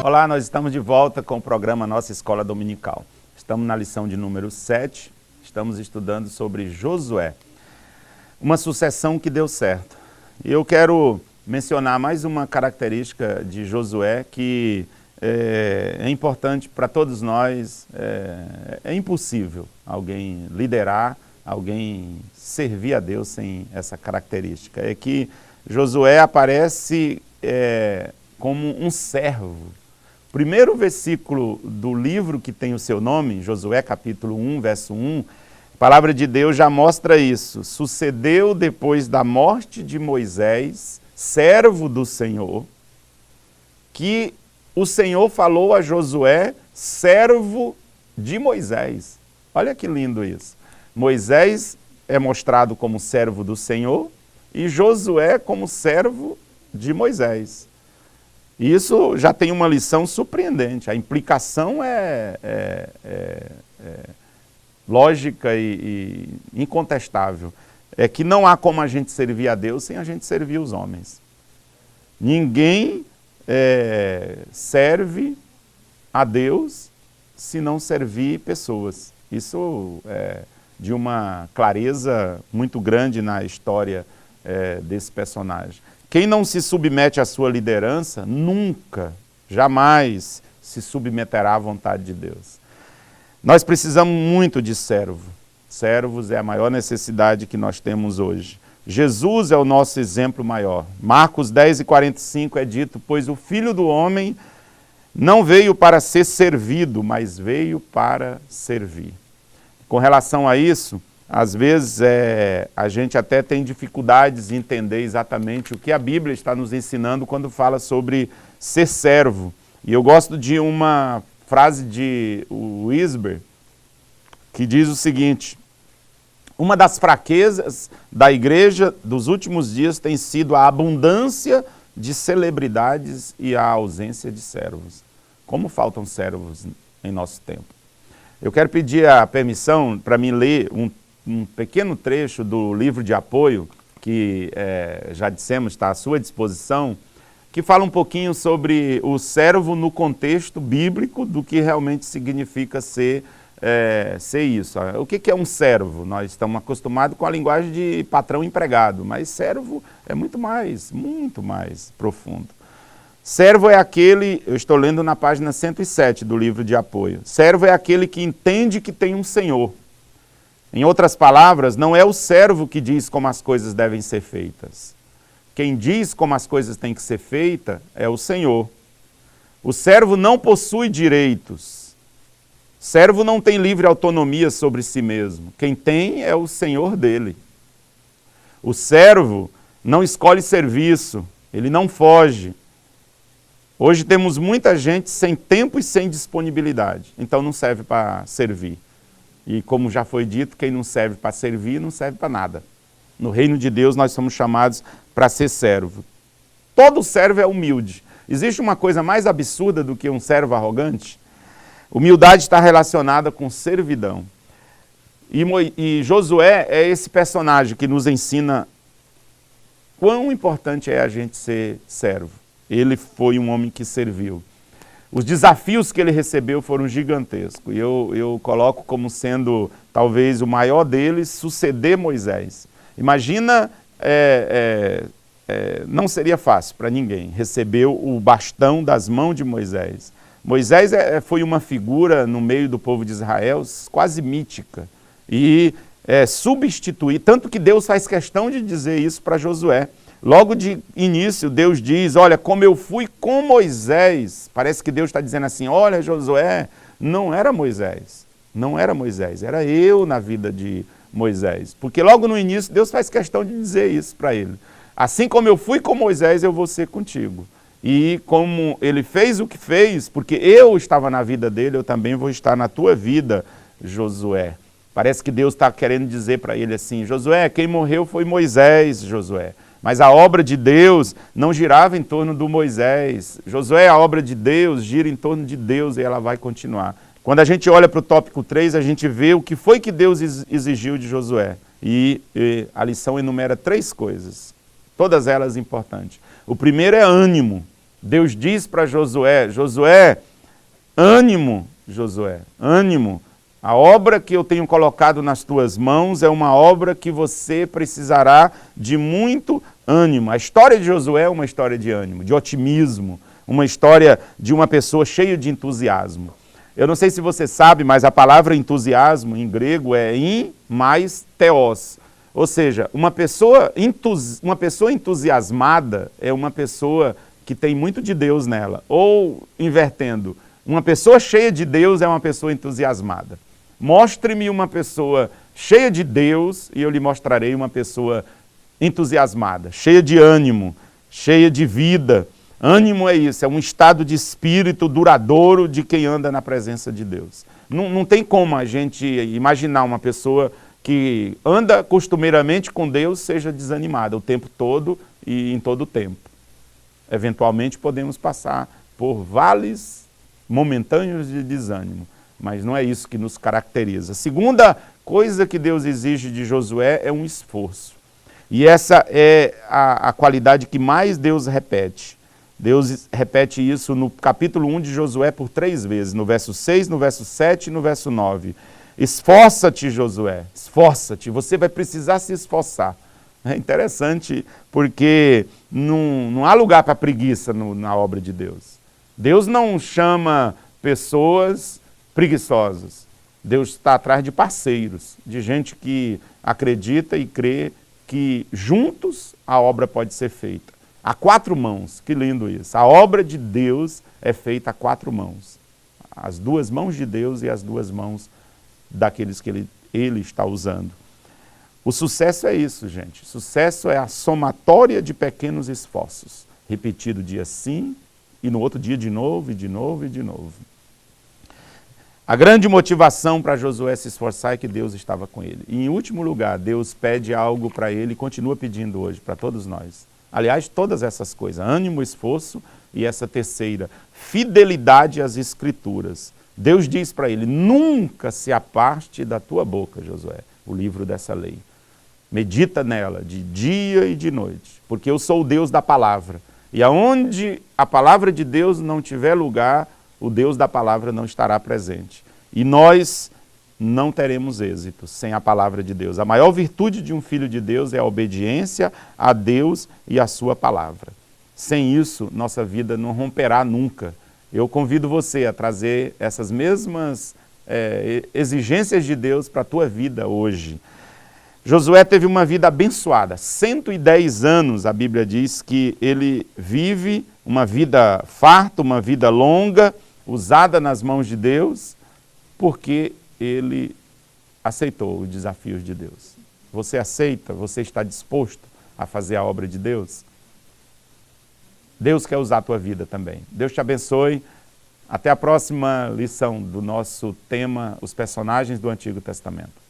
Olá, nós estamos de volta com o programa Nossa Escola Dominical. Estamos na lição de número 7, estamos estudando sobre Josué, uma sucessão que deu certo. E eu quero mencionar mais uma característica de Josué que é importante para todos nós. É impossível alguém liderar, alguém servir a Deus sem essa característica. É que Josué aparece como um servo. Primeiro versículo do livro que tem o seu nome, Josué capítulo 1, verso 1, a palavra de Deus já mostra isso. Sucedeu depois da morte de Moisés, servo do Senhor, que o Senhor falou a Josué, servo de Moisés. Olha que lindo isso. Moisés é mostrado como servo do Senhor e Josué como servo de Moisés. Isso já tem uma lição surpreendente. A implicação é lógica e incontestável. É que não há como a gente servir a Deus sem a gente servir os homens. Ninguém serve a Deus se não servir pessoas. Isso é de uma clareza muito grande na história desse personagem. Quem não se submete à sua liderança, nunca, jamais se submeterá à vontade de Deus. Nós precisamos muito de servo. Servos é a maior necessidade que nós temos hoje. Jesus é o nosso exemplo maior. Marcos 10:45 é dito, pois o Filho do Homem não veio para ser servido, mas veio para servir. Com relação a isso, às vezes a gente até tem dificuldades em entender exatamente o que a Bíblia está nos ensinando quando fala sobre ser servo. E eu gosto de uma frase de Wisber, que diz o seguinte: uma das fraquezas da igreja dos últimos dias tem sido a abundância de celebridades e a ausência de servos. Como faltam servos em nosso tempo. Eu quero pedir a permissão para mim ler um pequeno trecho do livro de apoio, que já dissemos está à sua disposição, que fala um pouquinho sobre o servo no contexto bíblico do que realmente significa ser isso. O que é um servo? Nós estamos acostumados com a linguagem de patrão empregado, mas servo é muito mais profundo. Servo é aquele, eu estou lendo na página 107 do livro de apoio, servo é aquele que entende que tem um senhor. Em outras palavras, não é o servo que diz como as coisas devem ser feitas. Quem diz como as coisas têm que ser feitas é o Senhor. O servo não possui direitos. O servo não tem livre autonomia sobre si mesmo. Quem tem é o Senhor dele. O servo não escolhe serviço, ele não foge. Hoje temos muita gente sem tempo e sem disponibilidade, então não serve para servir. E como já foi dito, quem não serve para servir, não serve para nada. No reino de Deus nós somos chamados para ser servo. Todo servo é humilde. Existe uma coisa mais absurda do que um servo arrogante? Humildade está relacionada com servidão. E Josué é esse personagem que nos ensina quão importante é a gente ser servo. Ele foi um homem que serviu. Os desafios que ele recebeu foram gigantescos. E eu coloco como sendo, talvez, o maior deles, suceder Moisés. Imagina, não seria fácil para ninguém receber o bastão das mãos de Moisés. Moisés foi uma figura no meio do povo de Israel quase mítica. E substituir, tanto que Deus faz questão de dizer isso para Josué. Logo de início, Deus diz, olha, como eu fui com Moisés. Parece que Deus está dizendo assim, olha, Josué, não era Moisés, era eu na vida de Moisés. Porque logo no início, Deus faz questão de dizer isso para ele. Assim como eu fui com Moisés, eu vou ser contigo. E como ele fez o que fez, porque eu estava na vida dele, eu também vou estar na tua vida, Josué. Parece que Deus está querendo dizer para ele assim, Josué, quem morreu foi Moisés, Josué. Mas a obra de Deus não girava em torno do Moisés. Josué, a obra de Deus gira em torno de Deus e ela vai continuar. Quando a gente olha para o tópico 3, a gente vê o que foi que Deus exigiu de Josué. E a lição enumera 3 coisas, todas elas importantes. O primeiro é ânimo. Deus diz para Josué, Josué, ânimo, Josué, ânimo. A obra que eu tenho colocado nas tuas mãos é uma obra que você precisará de muito ânimo. A história de Josué é uma história de ânimo, de otimismo, uma história de uma pessoa cheia de entusiasmo. Eu não sei se você sabe, mas a palavra entusiasmo em grego é in mais theos. Ou seja, uma pessoa entusiasmada é uma pessoa que tem muito de Deus nela. Ou, invertendo, uma pessoa cheia de Deus é uma pessoa entusiasmada. Mostre-me uma pessoa cheia de Deus e eu lhe mostrarei uma pessoa entusiasmada, cheia de ânimo, cheia de vida. Ânimo é isso, é um estado de espírito duradouro de quem anda na presença de Deus. Não tem como a gente imaginar uma pessoa que anda costumeiramente com Deus seja desanimada o tempo todo e em todo o tempo. Eventualmente podemos passar por vales momentâneos de desânimo, mas não é isso que nos caracteriza. A segunda coisa que Deus exige de Josué é um esforço. E essa é a qualidade que mais Deus repete. Deus repete isso no capítulo 1 de Josué por 3 vezes, no verso 6, no verso 7 e no verso 9. Esforça-te, Josué, esforça-te, você vai precisar se esforçar. É interessante porque não há lugar para preguiça na obra de Deus. Deus não chama pessoas preguiçosas. Deus está atrás de parceiros, de gente que acredita e crê que juntos a obra pode ser feita. A 4 mãos, que lindo isso. A obra de Deus é feita a 4 mãos. As 2 mãos de Deus e as 2 mãos daqueles que ele está usando. O sucesso é isso, gente. Sucesso é a somatória de pequenos esforços, repetido dia sim e no outro dia de novo, e de novo, e de novo. A grande motivação para Josué se esforçar é que Deus estava com ele. E em último lugar, Deus pede algo para ele e continua pedindo hoje para todos nós. Aliás, todas essas coisas, ânimo, esforço e essa terceira, fidelidade às Escrituras. Deus diz para ele, nunca se aparte da tua boca, Josué, o livro dessa lei. Medita nela de dia e de noite, porque eu sou o Deus da palavra. E aonde a palavra de Deus não tiver lugar, o Deus da palavra não estará presente. E nós não teremos êxito sem a palavra de Deus. A maior virtude de um filho de Deus é a obediência a Deus e a sua palavra. Sem isso, nossa vida não romperá nunca. Eu convido você a trazer essas mesmas exigências de Deus para a tua vida hoje. Josué teve uma vida abençoada, 110 anos, a Bíblia diz que ele vive uma vida farta, uma vida longa, usada nas mãos de Deus, porque ele aceitou os desafios de Deus. Você aceita? Você está disposto a fazer a obra de Deus? Deus quer usar a tua vida também. Deus te abençoe. Até a próxima lição do nosso tema, os personagens do Antigo Testamento.